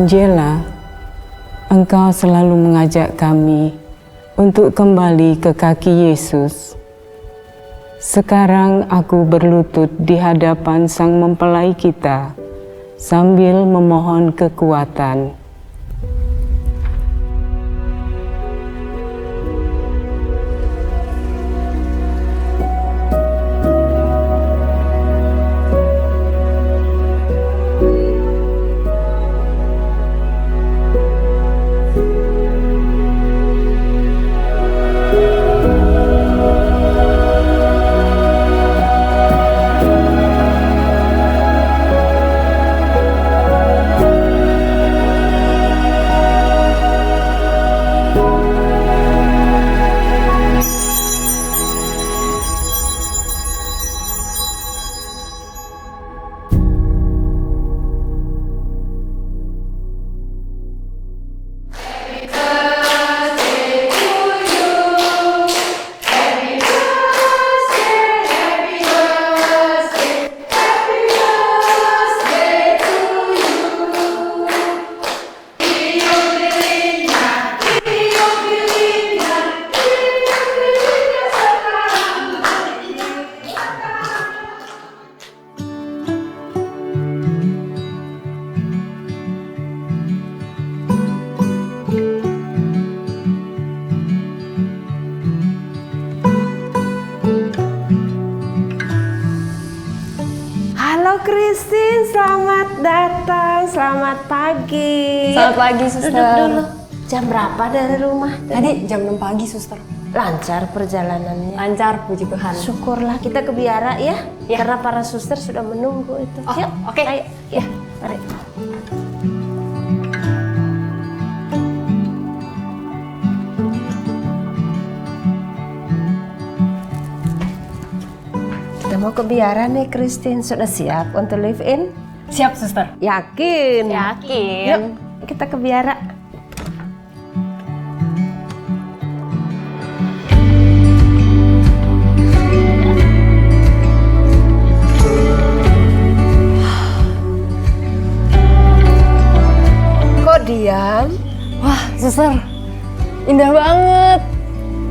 Angela, Engkau selalu mengajak kami untuk kembali ke kaki Yesus. Sekarang aku berlutut di hadapan Sang Mempelai kita sambil memohon kekuatan. Christine, selamat datang, selamat pagi. Selamat pagi, Suster. Duduk dulu. Jam berapa dari rumah? Tadi jam 6 pagi, Suster. Lancar perjalanannya? Lancar, puji Tuhan. Syukurlah, kita ke biara ya, karena para suster sudah menunggu itu. Oh, yuk, oke. ayo, ya, mari. Kita mau ke biara nih, Christine. Sudah siap untuk live in? Siap, Suster. Yakin? Yakin. Yuk, kita ke biara. Kok diam? Wah, Suster. Indah banget.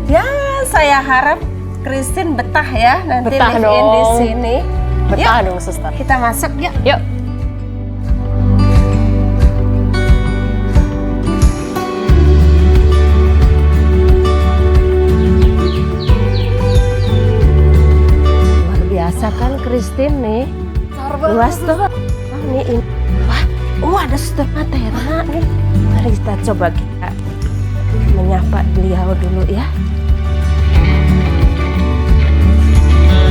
Ya, saya harap Christine betah ya nanti Betah live in di dong. sini. Betah Yuk, dong, Suster. kita masuk yuk. Yuk. Luar biasa kan Christine nih. Luas tuh. Oh, ini. Wah, ada suster Materna nih. Mari kita coba kita menyapa beliau dulu ya.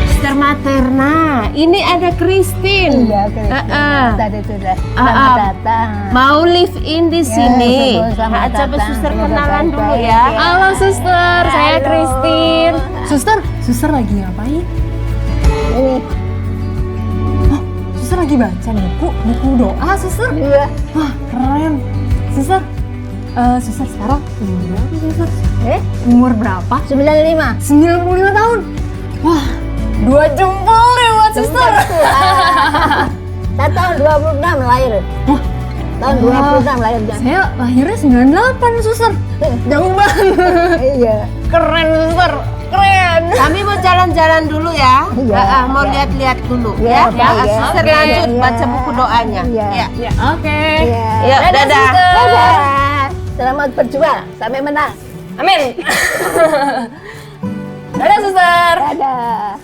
Suster Materna, ini ada Christine. Iya, tadi sudah Selamat datang. Mau live in di sini. selamat Coba datang. suster Semoga kenalan dulu baik-baik ya. ya. Halo, Suster. Saya Halo. Christine. Suster lagi ngapain? Ini Suster lagi baca buku doa, Suster. iya. Wah, keren. Suster sekarang umur berapa, Suster? Umur berapa? 95. 95 tahun. Wah, 2 jempol ya buat Suster. Saya tahun 26 lahir. Wah, Tahun wah. 26 lahir. Saya lahirnya 98, Suster. Jauh banget. Iya. Keren, Suster. Keren. Kami mau jalan-jalan dulu ya. Iya, Mau iya. lihat-lihat dulu Iya, ya. iya. Suster Oke. lanjut Iya. baca buku doanya. Iya. Ya. Ya, oke. Iya. Yuk, dadah. Dadah. Selamat berjuang sampai menang. Amin. Dadah, Suster. Dadah.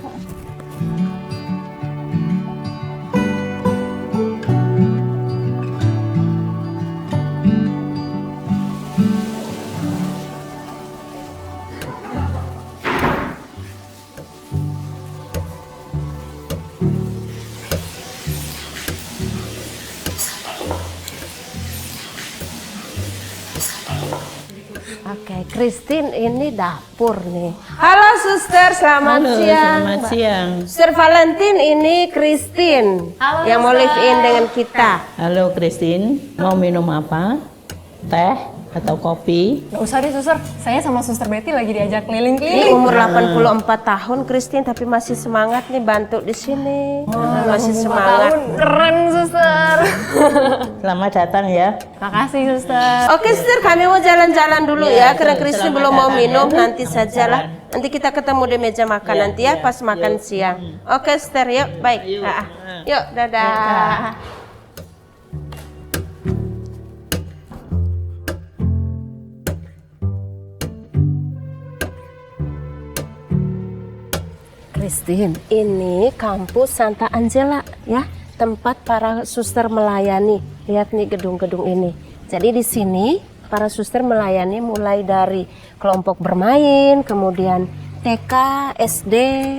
Oke, Christine ini dapur nih. Halo suster, selamat siang. Selamat siang. Suster Valentine, ini Christine Halo, yang mau Suster. live in dengan kita. Halo Christine, mau minum apa? Teh? atau kopi? Nggak usah deh suster, saya sama suster Betty lagi diajak Ini keliling-keliling. umur 84 tahun Christine tapi masih semangat nih bantu di sini. Masih semangat. Keren suster. Selamat datang ya. Makasih suster. Oke, Sister, kami mau jalan-jalan dulu ya, karena Christine belum mau minum, nanti sajalah. Nanti kita ketemu di meja makan nanti ya, pas makan siang. Oke, Sister, yuk, baik. Yuk, dadah. Christine, ini kampus Santa Angela ya, tempat para suster melayani. Lihat nih gedung-gedung ini. Jadi di sini para suster melayani mulai dari kelompok bermain, kemudian TK, SD,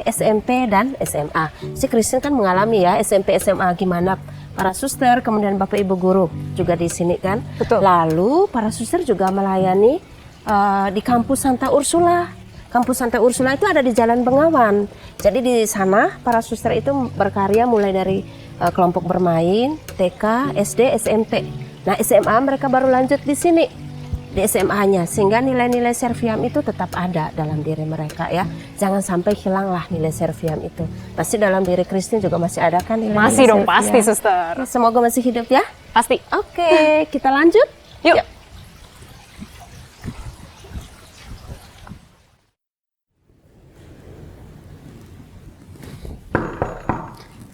SMP, dan SMA. Si Christine kan mengalami ya SMP, SMA gimana para suster, kemudian Bapak Ibu guru juga di sini kan. Betul. Lalu para suster juga melayani di kampus Santa Ursula. Kampus Santa Ursula itu ada di Jalan Bengawan. Jadi di sana para suster itu berkarya mulai dari kelompok bermain, TK, SD, SMP. Nah SMA mereka baru lanjut di sini, di SMA-nya. Sehingga nilai-nilai Serviam itu tetap ada dalam diri mereka ya. Jangan sampai hilanglah nilai Serviam itu. Pasti dalam diri Christine juga masih ada kan nilai-nilai Masih dong, Serviam. pasti suster. Semoga masih hidup ya. Pasti. Oke, kita lanjut. Yuk.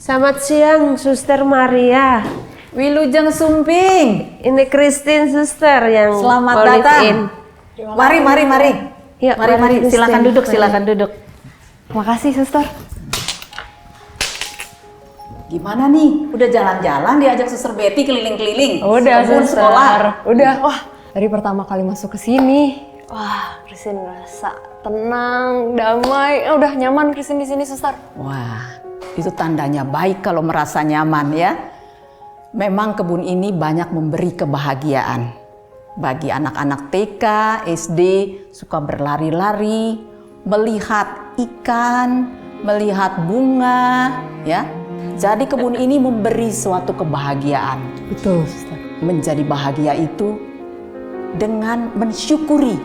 Selamat siang, Suster Maria. Wilujeng Sumping, Ini Christine, Suster yang selamat mau live datang. in. Mari, mari, mari. Yuk, Mari, Christine. silakan duduk, silakan duduk. Makasih suster. Gimana nih? Udah jalan-jalan diajak Suster Betty keliling-keliling? Udah Kebun, suster. sekolah. Udah. Wah, dari pertama kali masuk ke sini, wah, Christine merasa tenang, damai. Udah nyaman Christine di sini suster. Wah, itu tandanya baik kalau merasa nyaman ya. Memang kebun ini banyak memberi kebahagiaan. Bagi anak-anak TK, SD, suka berlari-lari, melihat ikan, melihat bunga, ya. Jadi kebun ini memberi suatu kebahagiaan. Betul suster. Menjadi bahagia itu dengan mensyukuri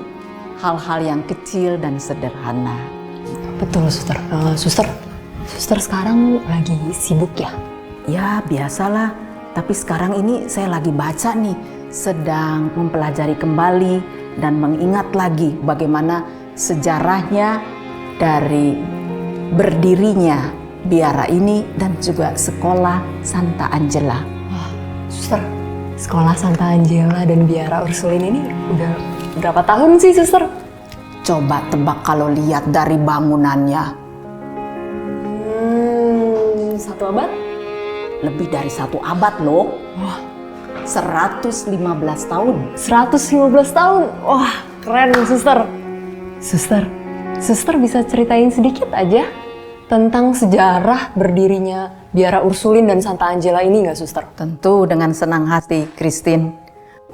hal-hal yang kecil dan sederhana. Betul suster. Suster sekarang lagi sibuk ya? Ya biasalah, tapi sekarang ini saya lagi baca nih, sedang mempelajari kembali dan mengingat lagi bagaimana sejarahnya dari berdirinya biara ini dan juga sekolah Santa Angela. Suster, sekolah Santa Angela dan biara Ursulin ini udah berapa tahun sih suster? Coba tebak kalau lihat dari bangunannya. 1 abad? Lebih dari 1 abad loh. Wah, 115 tahun. 115 tahun. Wah, keren suster. Suster bisa ceritain sedikit aja tentang sejarah berdirinya biara Ursulin dan Santa Angela ini nggak suster? Tentu dengan senang hati, Christine.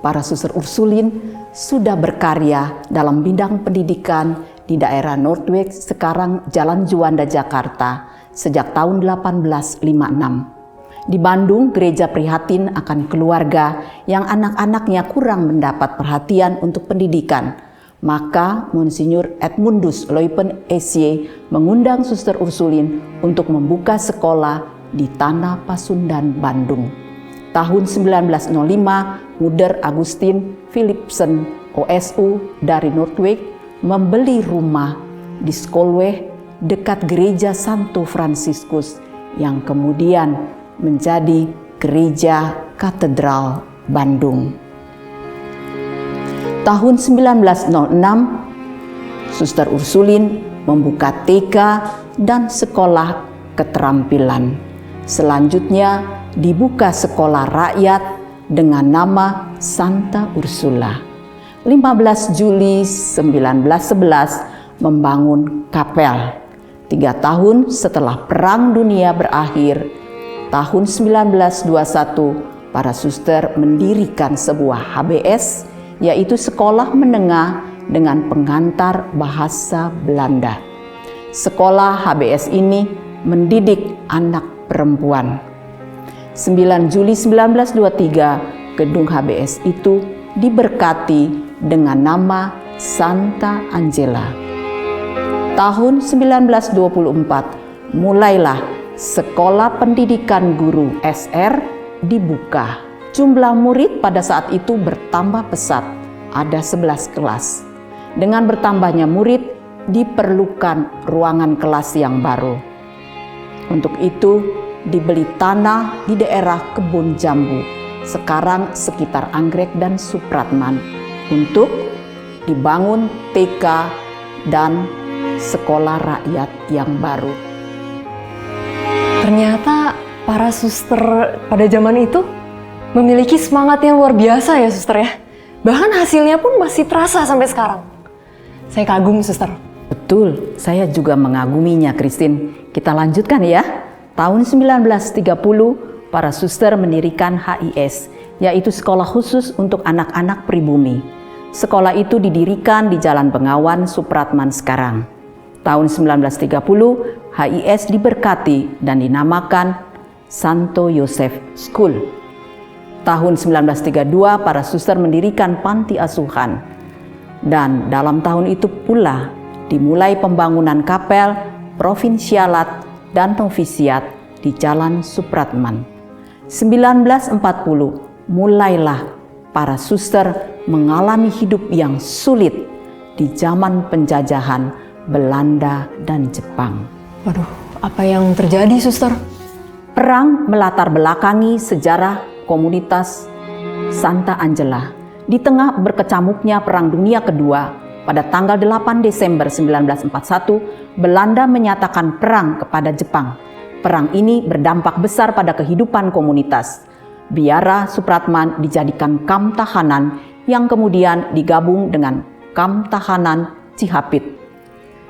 Para suster Ursulin sudah berkarya dalam bidang pendidikan di daerah Northwest, sekarang Jalan Juanda, Jakarta, sejak tahun 1856. Di Bandung, gereja prihatin akan keluarga yang anak-anaknya kurang mendapat perhatian untuk pendidikan. Maka Monsinyur Edmundus Leupen SY mengundang Suster Ursulin untuk membuka sekolah di Tanah Pasundan, Bandung. Tahun 1905, Muder Agustin Philipsen OSU dari Northwick membeli rumah di Skolweg dekat gereja Santo Fransiskus yang kemudian menjadi gereja katedral Bandung. Tahun 1906, Suster Ursulin membuka TK dan sekolah keterampilan. Selanjutnya dibuka sekolah rakyat dengan nama Santa Ursula. 15 Juli 1911 membangun kapel. 3 tahun setelah Perang Dunia berakhir, tahun 1921 para suster mendirikan sebuah HBS, yaitu Sekolah Menengah dengan Pengantar Bahasa Belanda. Sekolah HBS ini mendidik anak perempuan. 9 Juli 1923, gedung HBS itu diberkati dengan nama Santa Angela. Tahun 1924 mulailah Sekolah Pendidikan Guru SR dibuka. Jumlah murid pada saat itu bertambah pesat, ada 11 kelas. Dengan bertambahnya murid, diperlukan ruangan kelas yang baru. Untuk itu, dibeli tanah di daerah Kebun Jambu, sekarang sekitar Anggrek dan Supratman, untuk dibangun TK dan sekolah rakyat yang baru. Ternyata para suster pada zaman itu memiliki semangat yang luar biasa ya suster ya. Bahkan hasilnya pun masih terasa sampai sekarang. Saya kagum suster. Betul, saya juga mengaguminya, Christine. Kita lanjutkan ya. Tahun 1930, para suster mendirikan HIS, yaitu Sekolah Khusus untuk Anak-anak Pribumi. Sekolah itu didirikan di Jalan Bengawan, Supratman sekarang. Tahun 1930, HIS diberkati dan dinamakan Santo Yosef School. Tahun 1932, para suster mendirikan panti asuhan. Dan dalam tahun itu pula dimulai pembangunan kapel, provinsialat, dan novisiat di Jalan Supratman. 1940 mulailah para suster mengalami hidup yang sulit di zaman penjajahan Belanda dan Jepang. Waduh, apa yang terjadi suster? Perang melatar belakangi sejarah komunitas Santa Angela. Di tengah berkecamuknya Perang Dunia Kedua, pada tanggal 8 Desember 1941, Belanda menyatakan perang kepada Jepang. Perang ini berdampak besar pada kehidupan komunitas. Biara Supratman dijadikan kamp tahanan yang kemudian digabung dengan kamp tahanan Cihapit.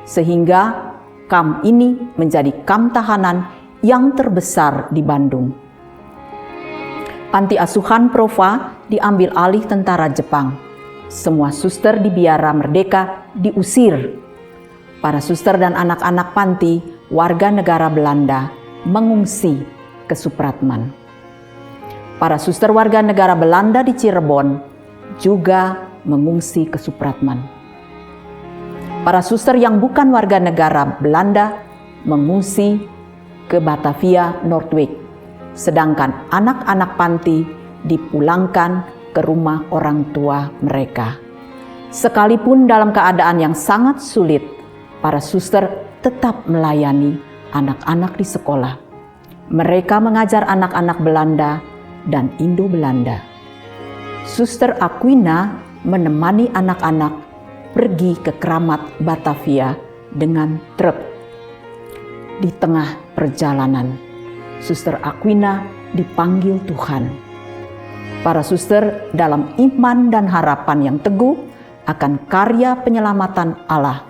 Sehingga kamp ini menjadi kamp tahanan yang terbesar di Bandung. Panti asuhan Prova diambil alih tentara Jepang. Semua suster di Biara Merdeka diusir. Para suster dan anak-anak panti warga negara Belanda mengungsi ke Supratman. Para suster warga negara Belanda di Cirebon juga mengungsi ke Supratman. Para suster yang bukan warga negara Belanda mengungsi ke Batavia, Noordwijk. Sedangkan anak-anak panti dipulangkan ke rumah orang tua mereka. Sekalipun dalam keadaan yang sangat sulit, para suster tetap melayani anak-anak di sekolah. Mereka mengajar anak-anak Belanda dan Indo-Belanda. Suster Aquina menemani anak-anak pergi ke Keramat Batavia dengan truk. Di tengah perjalanan, Suster Aquina dipanggil Tuhan. Para suster dalam iman dan harapan yang teguh akan karya penyelamatan Allah.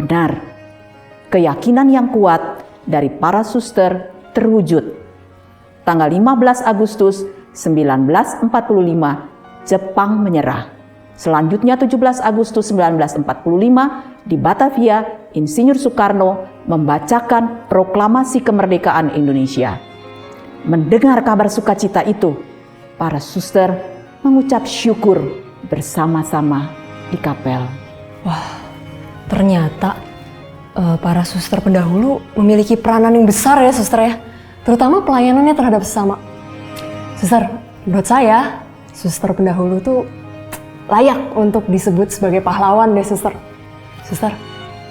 Benar, keyakinan yang kuat dari para suster terwujud. Tanggal 15 Agustus 1945, Jepang menyerah. Selanjutnya 17 Agustus 1945, di Batavia, Insinyur Soekarno membacakan proklamasi kemerdekaan Indonesia. Mendengar kabar sukacita itu, para suster mengucap syukur bersama-sama di kapel. Wah, ternyata para suster pendahulu memiliki peranan yang besar ya suster ya. Terutama pelayanannya terhadap sesama. Suster, menurut saya, suster pendahulu tuh layak untuk disebut sebagai pahlawan deh suster. Suster,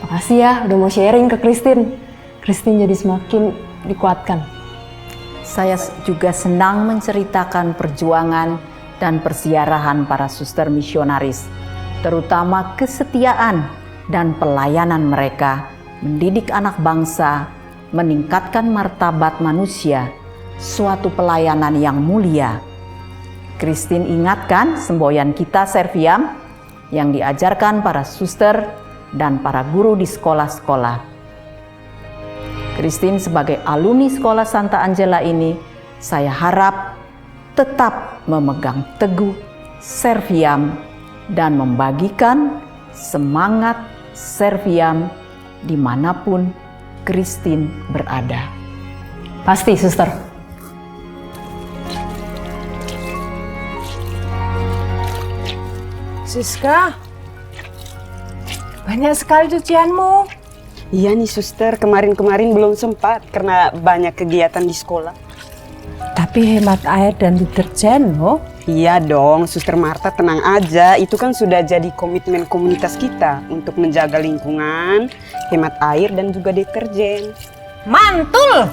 makasih ya udah mau sharing ke Christine. Christine jadi semakin dikuatkan. Saya juga senang menceritakan perjuangan dan persiarahan para suster misionaris, terutama kesetiaan dan pelayanan mereka mendidik anak bangsa, meningkatkan martabat manusia, suatu pelayanan yang mulia. Christine ingatkan semboyan kita Serviam yang diajarkan para suster dan para guru di sekolah-sekolah. Christine sebagai alumni sekolah Santa Angela ini, saya harap tetap memegang teguh Serviam dan membagikan semangat Serviam dimanapun Christine berada. Pasti suster. Siska, banyak sekali cucianmu. Iya nih suster, kemarin-kemarin belum sempat karena banyak kegiatan di sekolah. Tapi hemat air dan deterjen loh. Iya dong, suster Marta tenang aja. Itu kan sudah jadi komitmen komunitas kita untuk menjaga lingkungan, hemat air dan juga deterjen. Mantul!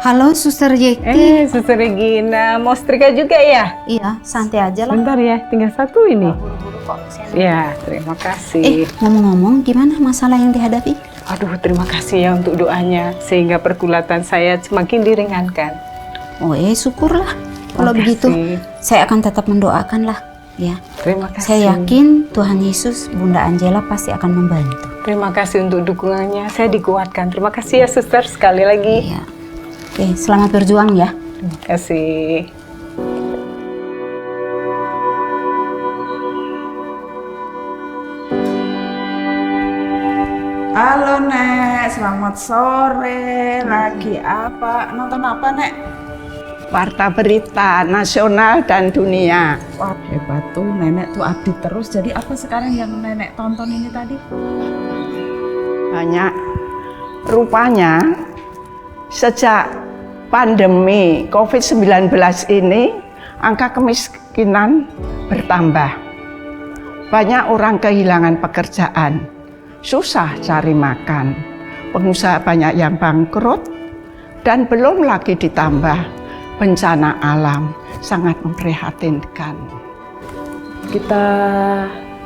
Halo, Suster Yeki. Suster Regina, mau setrika juga ya? Iya, santai aja lah. Bentar ya, tinggal satu ini. Ya, terima kasih. Ngomong-ngomong, gimana masalah yang dihadapi? Aduh, terima kasih ya untuk doanya, sehingga pergulatan saya semakin diringankan. Oh, syukurlah. Kalau begitu, saya akan tetap mendoakan lah. Ya. Terima kasih. Saya yakin Tuhan Yesus, Bunda Angela pasti akan membantu. Terima kasih untuk dukungannya, saya dikuatkan. Terima kasih ya suster, sekali lagi. Ya. Oke, selamat berjuang ya. Terima kasih. Halo Nek, selamat sore. Lagi apa? Nonton apa Nek? Warta berita nasional dan dunia. Wah hebat tuh, Nenek tuh update terus. Jadi apa sekarang yang Nenek tonton ini tadi? Banyak. Rupanya sejak pandemi COVID-19 ini, angka kemiskinan bertambah. Banyak orang kehilangan pekerjaan, susah cari makan, pengusaha banyak yang bangkrut, dan belum lagi ditambah bencana alam sangat memprihatinkan. Kita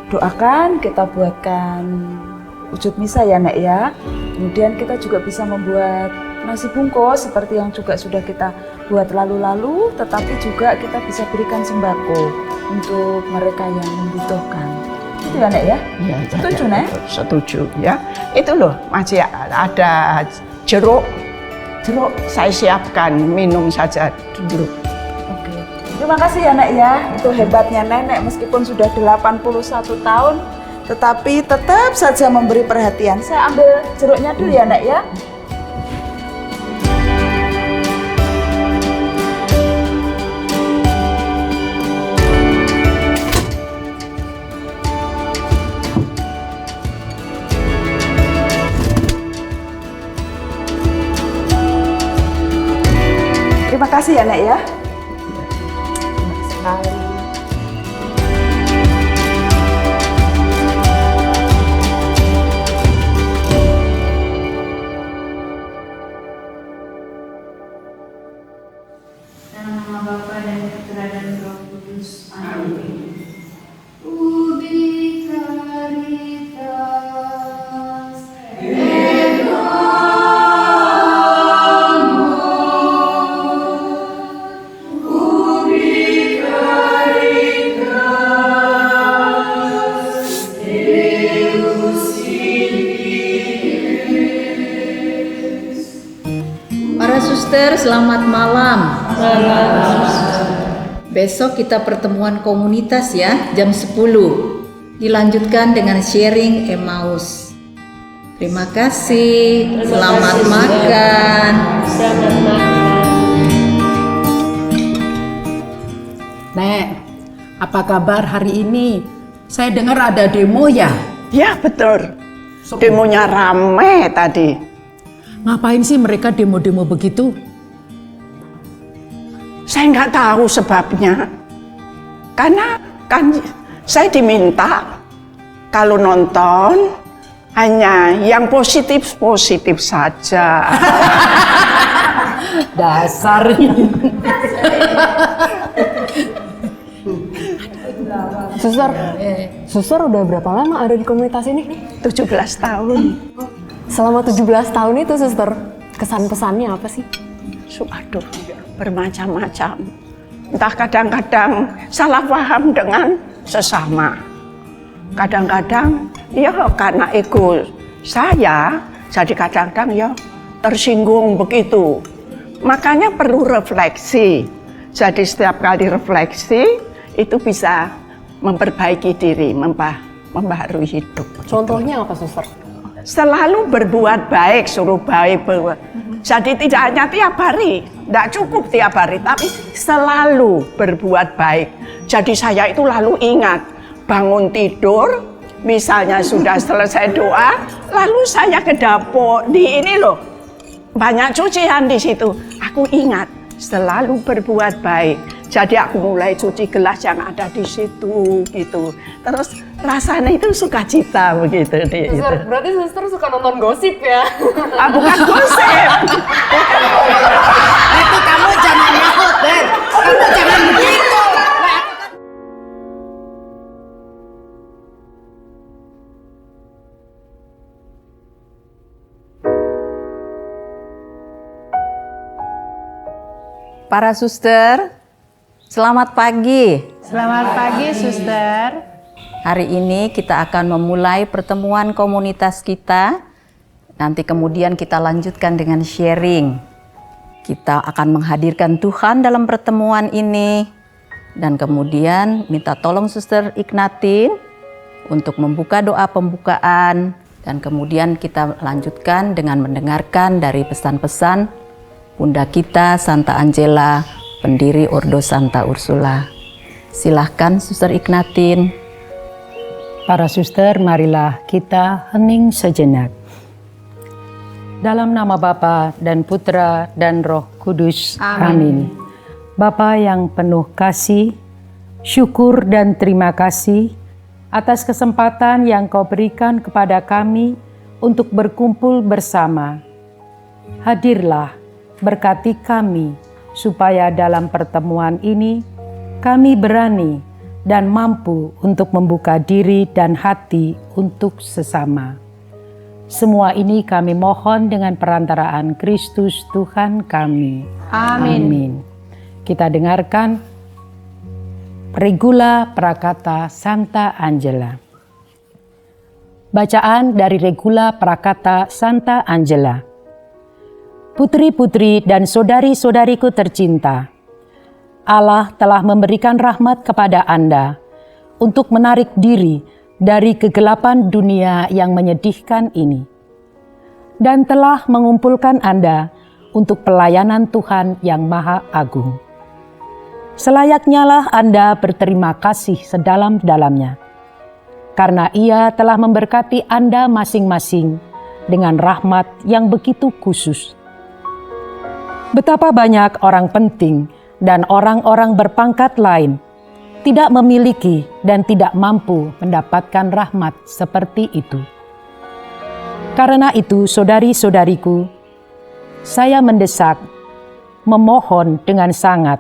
doakan, kita buatkan wujud misa ya Nek ya. Kemudian kita juga bisa membuat nasi bungkus seperti yang juga sudah kita buat lalu-lalu, tetapi juga kita bisa berikan sembako untuk mereka yang membutuhkan. Itu ya Nek ya? Ya, Setuju Nek? Setuju ya. Itu loh masih ada jeruk. Jeruk saya siapkan, minum saja dulu. Oke. Terima kasih ya Nek ya. Itu hebatnya Nenek meskipun sudah 81 tahun tetapi tetap saja memberi perhatian. Saya ambil jeruknya dulu ya Nek ya. Terima kasih ya Nek ya. Enak sekali. Dalam nama Bapa dan Putra dan Roh Kudus. Amin. Para suster, selamat malam. Besok kita pertemuan komunitas ya, jam 10. Dilanjutkan dengan sharing Emmaus. Terima kasih. Selamat makan. Nek, apa kabar hari ini? Saya dengar ada demo ya? Ya betul. Demonya rame tadi. Ngapain sih mereka demo-demo begitu? Saya nggak tahu sebabnya. Karena kan saya diminta kalau nonton hanya yang positif-positif saja. Dasarnya. Suster udah berapa lama ada di komunitas ini? 17 tahun. Selama 17 tahun itu suster, kesan-pesannya apa sih? Aduh, bermacam-macam. Entah kadang-kadang salah paham dengan sesama. Kadang-kadang ya karena ego saya, jadi kadang-kadang ya tersinggung begitu. Makanya perlu refleksi. Jadi setiap kali refleksi itu bisa memperbaiki diri, membaharui hidup. Contohnya apa, Suster? Selalu berbuat baik, suruh baik. Jadi tidak hanya tiap hari, tidak cukup tiap hari, tapi selalu berbuat baik. Jadi saya itu lalu ingat, bangun tidur, misalnya sudah selesai doa, lalu saya ke dapur, di ini loh, banyak cucian di situ. Aku ingat, selalu berbuat baik. Jadi aku mulai cuci gelas yang ada di situ gitu. Terus rasanya itu sukacita begitu. Suster, berarti Suster suka nonton gosip ya? Ah, bukan gosip. Itu kamu jangan nyahut, Den. Kamu jangan begitu. Para suster, selamat pagi. Selamat pagi, Suster. Hari ini kita akan memulai pertemuan komunitas kita. Nanti kemudian kita lanjutkan dengan sharing. Kita akan menghadirkan Tuhan dalam pertemuan ini. Dan kemudian minta tolong Suster Ignatin untuk membuka doa pembukaan. Dan kemudian kita lanjutkan dengan mendengarkan dari pesan-pesan Bunda kita Santa Angela, pendiri Ordo Santa Ursula. Silahkan Suster Ignatin. Para suster, marilah kita hening sejenak. Dalam nama Bapa dan Putra dan Roh Kudus. Amin. Bapa yang penuh kasih, syukur dan terima kasih atas kesempatan yang Kau berikan kepada kami untuk berkumpul bersama. Hadirlah, berkati kami, supaya dalam pertemuan ini kami berani dan mampu untuk membuka diri dan hati untuk sesama. Semua ini kami mohon dengan perantaraan Kristus Tuhan kami. Amin. Kita dengarkan Regula Prakata Santa Angela. Bacaan dari Regula Prakata Santa Angela. Putri-putri dan saudari-saudariku tercinta, Allah telah memberikan rahmat kepada Anda untuk menarik diri dari kegelapan dunia yang menyedihkan ini, dan telah mengumpulkan Anda untuk pelayanan Tuhan yang Maha Agung. Selayaknya lah Anda berterima kasih sedalam-dalamnya, karena Ia telah memberkati Anda masing-masing dengan rahmat yang begitu khusus. Betapa banyak orang penting dan orang-orang berpangkat lain tidak memiliki dan tidak mampu mendapatkan rahmat seperti itu. Karena itu, saudari-saudariku, saya mendesak, memohon dengan sangat,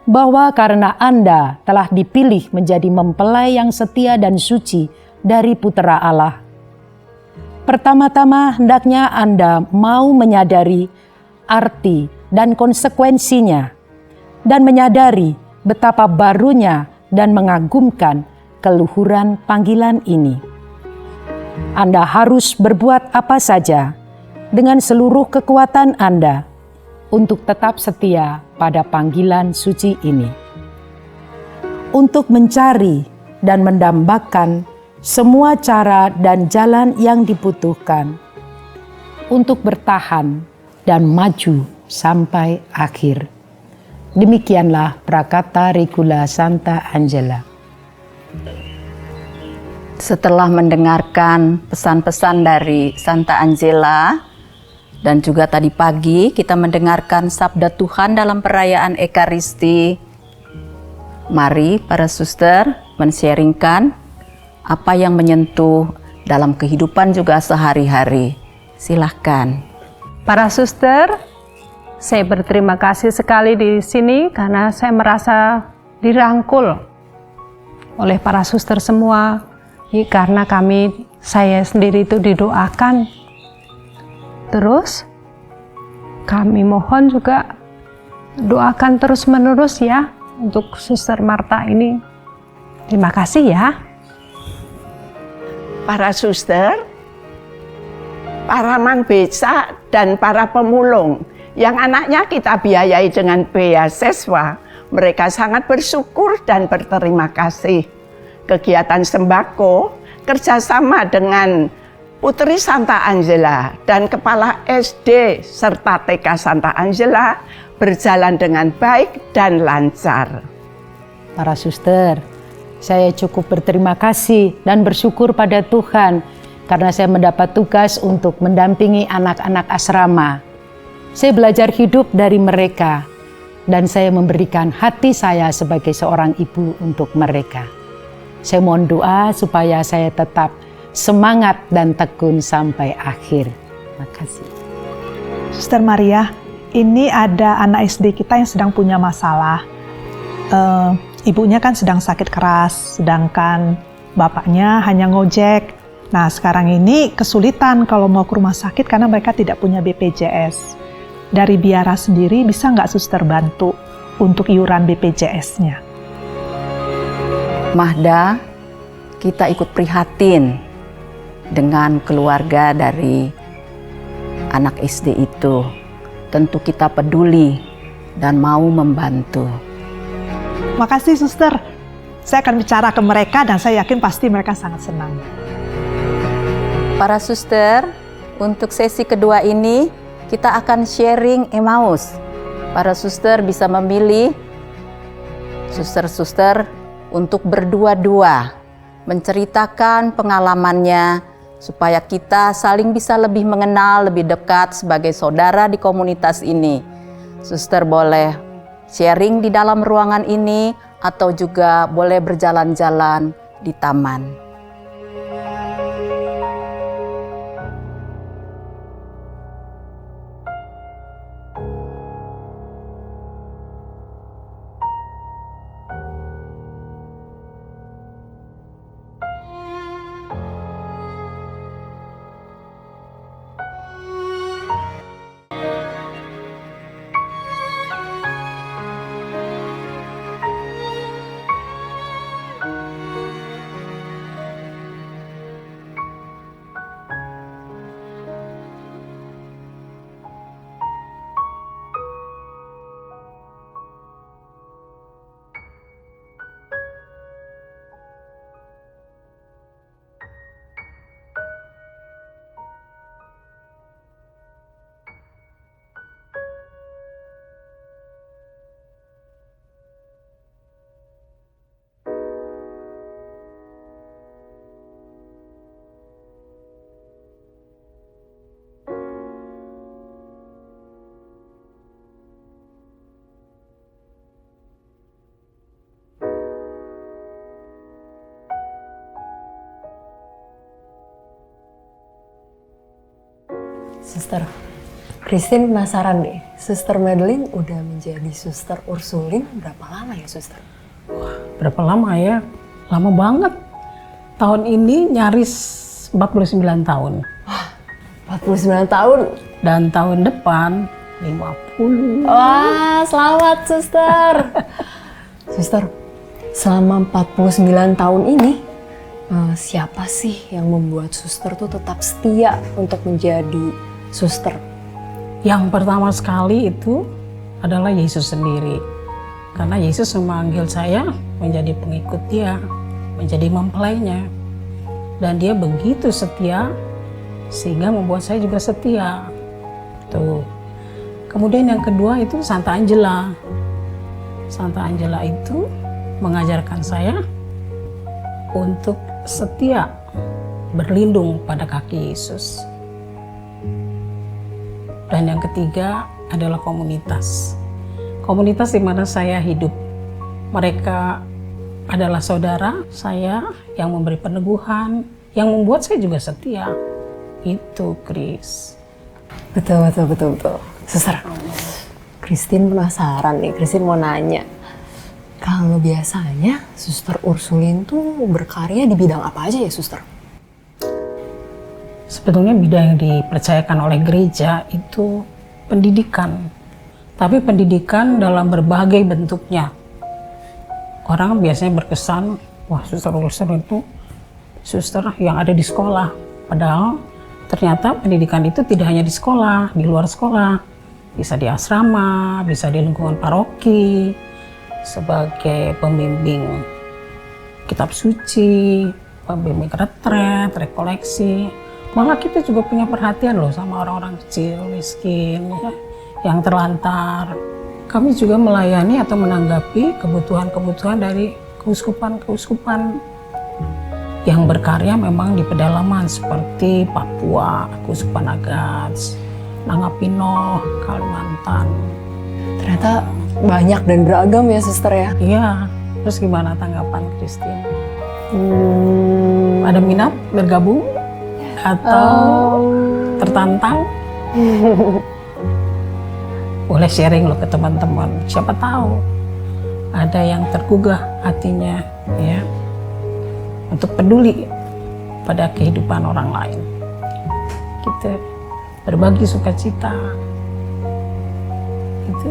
bahwa karena Anda telah dipilih menjadi mempelai yang setia dan suci dari Putra Allah, pertama-tama hendaknya Anda mau menyadari arti dan konsekuensinya, dan menyadari betapa barunya dan mengagumkan keluhuran panggilan ini. Anda harus berbuat apa saja dengan seluruh kekuatan Anda untuk tetap setia pada panggilan suci ini. Untuk mencari dan mendambakan semua cara dan jalan yang dibutuhkan untuk bertahan dan maju sampai akhir. Demikianlah prakata Regula Santa Angela. Setelah mendengarkan pesan-pesan dari Santa Angela, dan juga tadi pagi kita mendengarkan sabda Tuhan dalam perayaan Ekaristi, mari para suster men-sharingkan apa yang menyentuh dalam kehidupan juga sehari-hari. Silahkan. Para suster, saya berterima kasih sekali di sini karena saya merasa dirangkul oleh para suster semua. Karena saya sendiri itu didoakan. Terus kami mohon juga doakan terus-menerus ya untuk Suster Marta ini. Terima kasih ya. Para suster, para mang beca dan para pemulung Yang anaknya kita biayai dengan beasiswa, mereka sangat bersyukur dan berterima kasih. Kegiatan sembako kerjasama dengan Putri Santa Angela dan Kepala SD serta TK Santa Angela berjalan dengan baik dan lancar. Para suster, saya cukup berterima kasih dan bersyukur pada Tuhan karena saya mendapat tugas untuk mendampingi anak-anak asrama. Saya belajar hidup dari mereka dan saya memberikan hati saya sebagai seorang ibu untuk mereka. Saya mohon doa supaya saya tetap semangat dan tekun sampai akhir. Terima kasih. Suster Maria, ini ada anak SD kita yang sedang punya masalah. Ibunya kan sedang sakit keras, sedangkan bapaknya hanya ngojek. Nah, sekarang ini kesulitan kalau mau ke rumah sakit karena mereka tidak punya BPJS. Dari Biara sendiri bisa nggak suster bantu untuk iuran BPJS-nya? Mahda, kita ikut prihatin dengan keluarga dari anak SD itu. Tentu kita peduli dan mau membantu. Makasih suster, saya akan bicara ke mereka dan saya yakin pasti mereka sangat senang. Para suster, untuk sesi kedua ini kita akan sharing Emmaus. Para suster bisa memilih suster-suster untuk berdua-dua menceritakan pengalamannya supaya kita saling bisa lebih mengenal, lebih dekat sebagai saudara di komunitas ini. Suster boleh sharing di dalam ruangan ini atau juga boleh berjalan-jalan di taman. Suster, Christine penasaran deh, Suster Madeline udah menjadi Suster Ursulin berapa lama ya Suster? Berapa lama ya? Lama banget. Tahun ini nyaris 49 tahun. Wah, 49 tahun? Dan tahun depan 50. Wah, selamat Suster. Suster, selama 49 tahun ini, siapa sih yang membuat Suster tuh tetap setia untuk menjadi Suster? Yang pertama sekali itu adalah Yesus sendiri. Karena Yesus memanggil saya menjadi pengikut Dia, menjadi mempelainya. Dan Dia begitu setia sehingga membuat saya juga setia. Tuh. Kemudian yang kedua itu Santa Angela. Santa Angela itu mengajarkan saya untuk setia berlindung pada kaki Yesus. Dan yang ketiga adalah komunitas. Komunitas di mana saya hidup. Mereka adalah saudara saya yang memberi peneguhan, yang membuat saya juga setia. Itu, Chris. Betul. Suster, Christine penasaran nih, Christine mau nanya. Kalau biasanya Suster Ursulin tuh berkarya di bidang apa aja ya, Suster? Sebetulnya bidang yang dipercayakan oleh gereja itu pendidikan. Tapi pendidikan dalam berbagai bentuknya. Orang biasanya berkesan, wah Suster Ursulin itu suster yang ada di sekolah. Padahal ternyata pendidikan itu tidak hanya di sekolah, di luar sekolah. Bisa di asrama, bisa di lingkungan paroki, sebagai pembimbing kitab suci, pembimbing retret, rekoleksi. Malah kita juga punya perhatian loh sama orang-orang kecil, miskin, ya, yang terlantar. Kami juga melayani atau menanggapi kebutuhan-kebutuhan dari keuskupan-keuskupan yang berkarya memang di pedalaman seperti Papua, Keuskupan Agats, Nangapino, Kalimantan. Ternyata banyak dan beragam ya, Suster ya? Iya. Terus gimana tanggapan Christine? Ada minat bergabung? Atau tertantang? Boleh sharing loh ke teman-teman. Siapa tahu ada yang tergugah hatinya ya untuk peduli pada kehidupan orang lain. Kita berbagi sukacita. Gitu.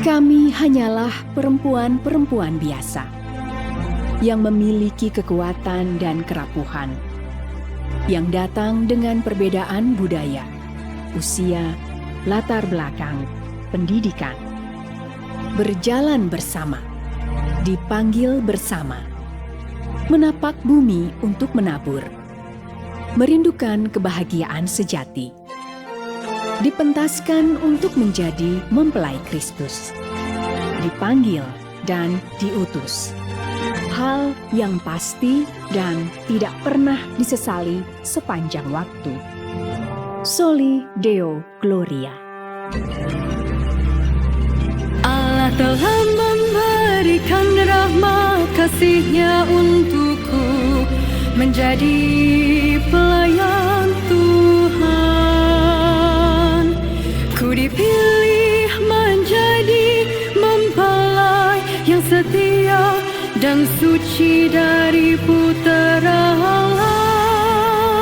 Kami hanyalah perempuan-perempuan biasa yang memiliki kekuatan dan kerapuhan, yang datang dengan perbedaan budaya, usia, latar belakang, pendidikan, berjalan bersama, dipanggil bersama, menapak bumi untuk menabur, merindukan kebahagiaan sejati, dipentaskan untuk menjadi mempelai Kristus, dipanggil dan diutus. Hal yang pasti dan tidak pernah disesali sepanjang waktu. Soli Deo Gloria. Allah telah memberikan rahmat kasih-Nya untukku menjadi pelayan Tuhan. Ku dipilih menjadi mempelai yang setia dan suci dari Putera Allah.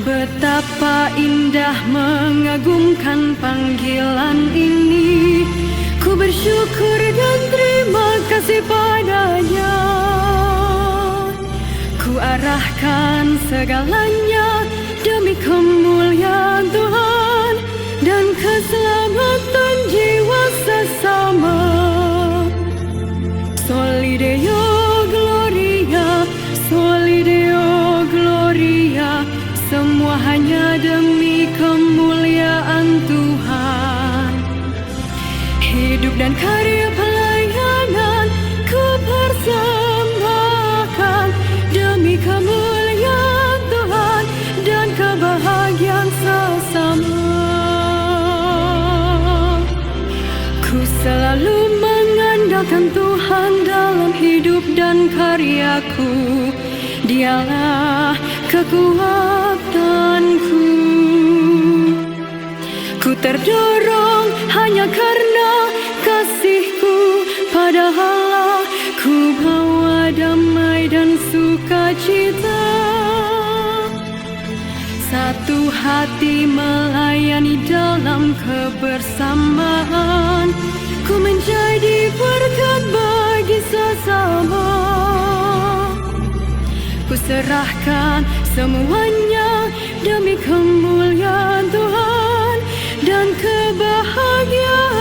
Betapa indah mengagumkan panggilan ini. Ku bersyukur dan terima kasih padanya. Ku arahkan segalanya demi kemuliaan Tuhan dan keselamatan jiwa sesama. Soli Deo Gloria, Soli Deo Gloria, semua hanya demi kemuliaan Tuhan. Hidup dan karya pelayanan ku persembahkan demi kemuliaan Tuhan dan kebahagiaan sesama. Ku selalu mengandalkan Tuhan dalam hidup dan karyaku. Dialah kekuatanku. Ku terdorong hanya karena kasih-Ku pada Allah. Ku bawa damai dan sukacita. Satu hati melayani dalam kebersamaan. Ku menjadi berkat bagi sesama. Ku serahkan semuanya demi kemuliaan Tuhan dan kebahagiaan